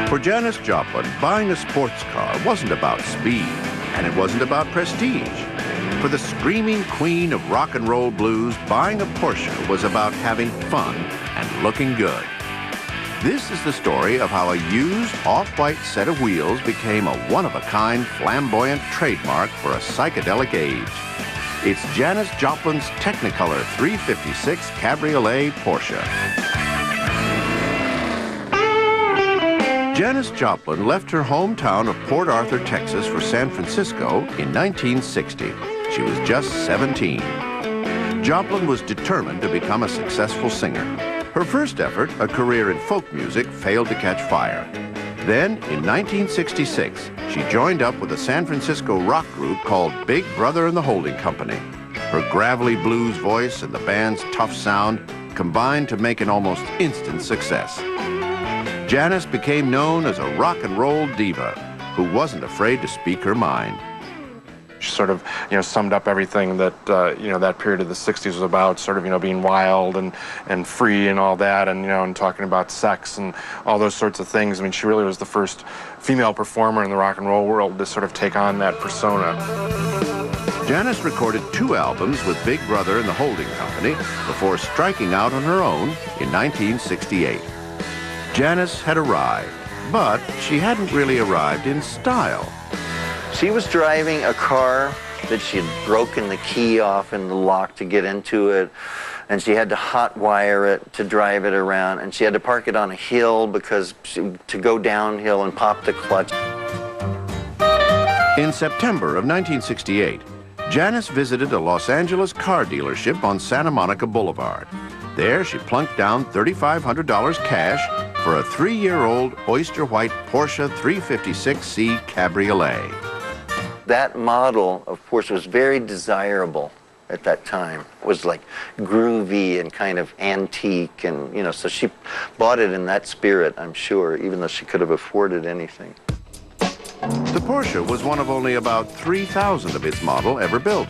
For Janis Joplin, buying a sports car wasn't about speed, and it wasn't about prestige. For the screaming queen of rock and roll blues, buying a Porsche was about having fun and looking good. This is the story of how a used off-white set of wheels became a one-of-a-kind flamboyant trademark for a psychedelic age. It's Janis Joplin's Technicolor 356 Cabriolet Porsche. Janis Joplin left her hometown of Port Arthur, Texas for San Francisco in 1960. She was just 17. Joplin was determined to become a successful singer. Her first effort, a career in folk music, failed to catch fire. Then, in 1966, she joined up with a San Francisco rock group called Big Brother and the Holding Company. Her gravelly blues voice and the band's tough sound combined to make an almost instant success. Janis became known as a rock and roll diva who wasn't afraid to speak her mind. She sort of, summed up everything that, that period of the 60s was about, sort of, being wild and free and all that, and talking about sex and all those sorts of things. I mean, she really was the first female performer in the rock and roll world to sort of take on that persona. Janis recorded 2 albums with Big Brother and the Holding Company before striking out on her own in 1968. Janis had arrived, but she hadn't really arrived in style. She was driving a car that she had broken the key off in the lock to get into it, and she had to hot wire it to drive it around, and she had to park it on a hill to go downhill and pop the clutch. In September of 1968, Janis visited a Los Angeles car dealership on Santa Monica Boulevard. There, she plunked down $3,500 cash for a 3-year-old oyster white Porsche 356C Cabriolet. That model of Porsche was very desirable at that time. It was like groovy and kind of antique, and so she bought it in that spirit, I'm sure, even though she could have afforded anything. The Porsche was one of only about 3,000 of its model ever built.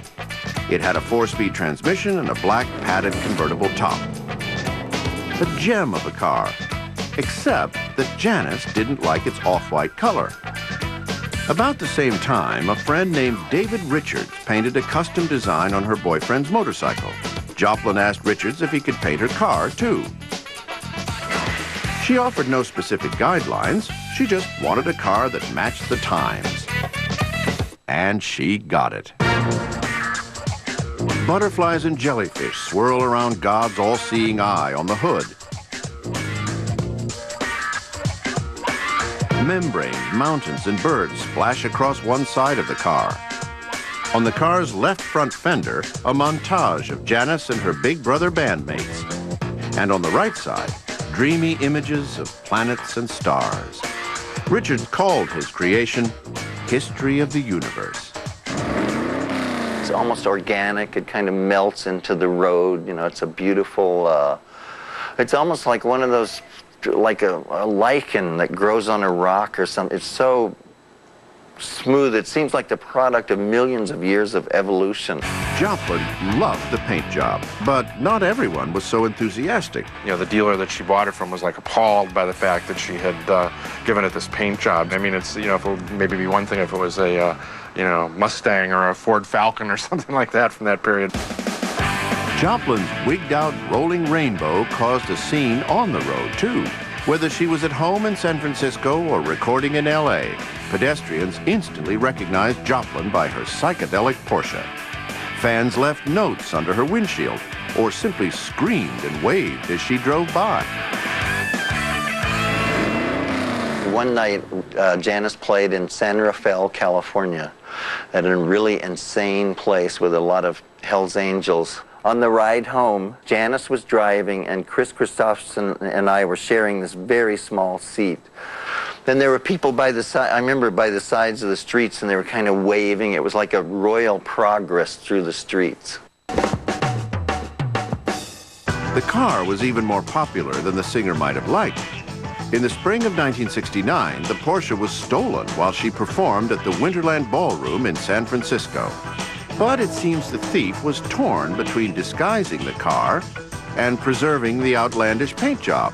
It had a 4-speed transmission and a black padded convertible top. A gem of a car, except that Janis didn't like its off-white color. About the same time, a friend named David Richards painted a custom design on her boyfriend's motorcycle. Joplin asked Richards if he could paint her car, too. She offered no specific guidelines. She just wanted a car that matched the times. And she got it. Butterflies and jellyfish swirl around God's all-seeing eye on the hood. Membranes, mountains, and birds splash across one side of the car. On the car's left front fender, a montage of Janis and her Big Brother bandmates. And on the right side, dreamy images of planets and stars. Richards called his creation History of the Universe. It's almost organic. It kind of melts into the road. It's a beautiful, it's almost like one of those, like a lichen that grows on a rock or something. It's so smooth. It seems like the product of millions of years of evolution. Joplin loved the paint job, but not everyone was so enthusiastic. The dealer that she bought it from was like appalled by the fact that she had given it this paint job. I mean, it's, it would maybe be one thing if it was a, Mustang or a Ford Falcon or something like that from that period. Joplin's wigged-out rolling rainbow caused a scene on the road, too. Whether she was at home in San Francisco or recording in L.A., pedestrians instantly recognized Joplin by her psychedelic Porsche. Fans left notes under her windshield or simply screamed and waved as she drove by. One night, Janis played in San Rafael, California, at a really insane place with a lot of Hell's Angels. On the ride home, Janis was driving, and Chris Christopherson and I were sharing this very small seat. Then there were people by the side, I remember by the sides of the streets, and they were kind of waving. It was like a royal progress through the streets. The car was even more popular than the singer might have liked. In the spring of 1969, the Porsche was stolen while she performed at the Winterland Ballroom in San Francisco. But it seems the thief was torn between disguising the car and preserving the outlandish paint job.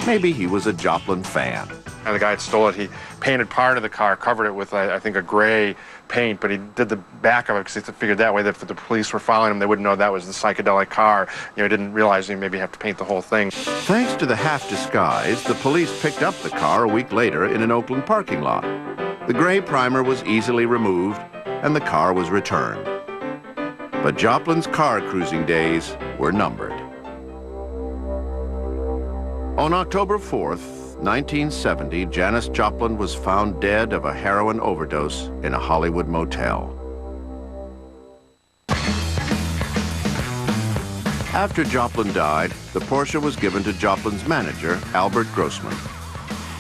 Maybe he was a Joplin fan. And the guy that stole it, he painted part of the car, covered it with, I think, a gray paint, but he did the back of it because he figured that way that if the police were following him, they wouldn't know that was the psychedelic car. You know, he didn't realize you maybe have to paint the whole thing. Thanks to the half disguise, the police picked up the car a week later in an Oakland parking lot. The gray primer was easily removed, and the car was returned. But Joplin's car cruising days were numbered. On October 4th, 1970, Janis Joplin was found dead of a heroin overdose in a Hollywood motel. After Joplin died, the Porsche was given to Joplin's manager, Albert Grossman.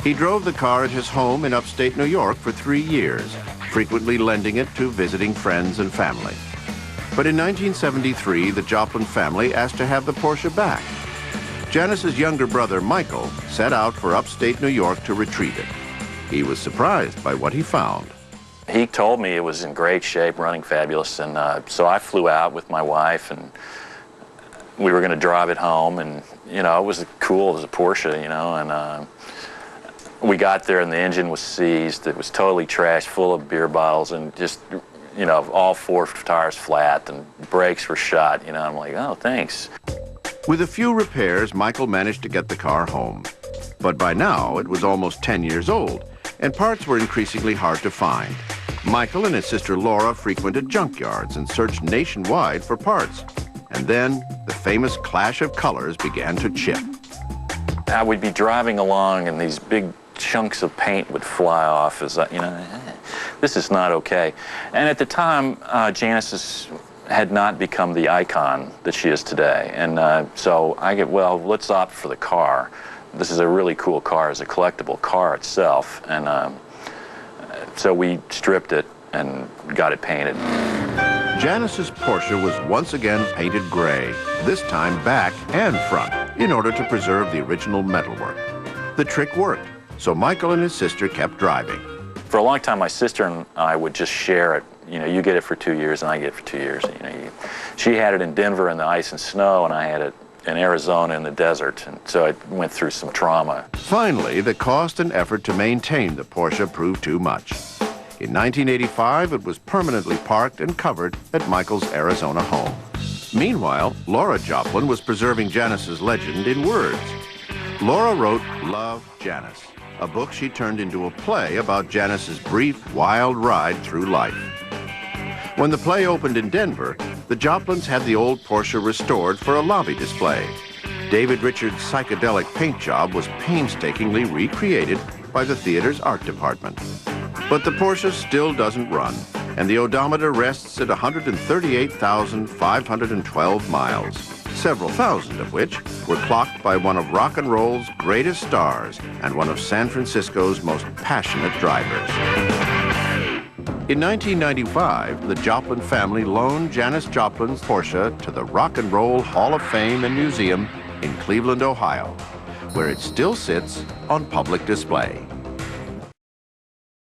He drove the car at his home in upstate New York for 3 years, frequently lending it to visiting friends and family. But in 1973, the Joplin family asked to have the Porsche back. Janis's younger brother, Michael, set out for upstate New York to retrieve it. He was surprised by what he found. He told me it was in great shape, running fabulous, and so I flew out with my wife, and we were going to drive it home, and, you know, it was cool. It was a Porsche, you know, and we got there, and the engine was seized. It was totally trashed, full of beer bottles, and just, you know, all 4 tires flat, and brakes were shot, you know. I'm like, oh, thanks. With a few repairs, Michael managed to get the car home. But by now, it was almost 10 years old, and parts were increasingly hard to find. Michael and his sister Laura frequented junkyards and searched nationwide for parts. And then, the famous clash of colors began to chip. I would be driving along, and these big chunks of paint would fly off as, you know, this is not okay. And at the time, Janis had not become the icon that she is today. And so I get, well, let's opt for the car. This is a really cool car. It's a collectible car itself. And so we stripped it and got it painted. Janis's Porsche was once again painted gray, this time back and front, in order to preserve the original metalwork. The trick worked, so Michael and his sister kept driving. For a long time, my sister and I would just share it. You know, you get it for 2 years, and I get it for 2 years. You know, she had it in Denver in the ice and snow, and I had it in Arizona in the desert, and so I went through some trauma. Finally, the cost and effort to maintain the Porsche proved too much. In 1985, it was permanently parked and covered at Michael's Arizona home. Meanwhile, Laura Joplin was preserving Janis's legend in words. Laura wrote Love, Janis, a book she turned into a play about Janis's brief, wild ride through life. When the play opened in Denver, the Joplins had the old Porsche restored for a lobby display. David Richards' psychedelic paint job was painstakingly recreated by the theater's art department. But the Porsche still doesn't run, and the odometer rests at 138,512 miles, several thousand of which were clocked by one of rock and roll's greatest stars and one of San Francisco's most passionate drivers. In 1995, the Joplin family loaned Janis Joplin's Porsche to the Rock and Roll Hall of Fame and Museum in Cleveland, Ohio, where it still sits on public display.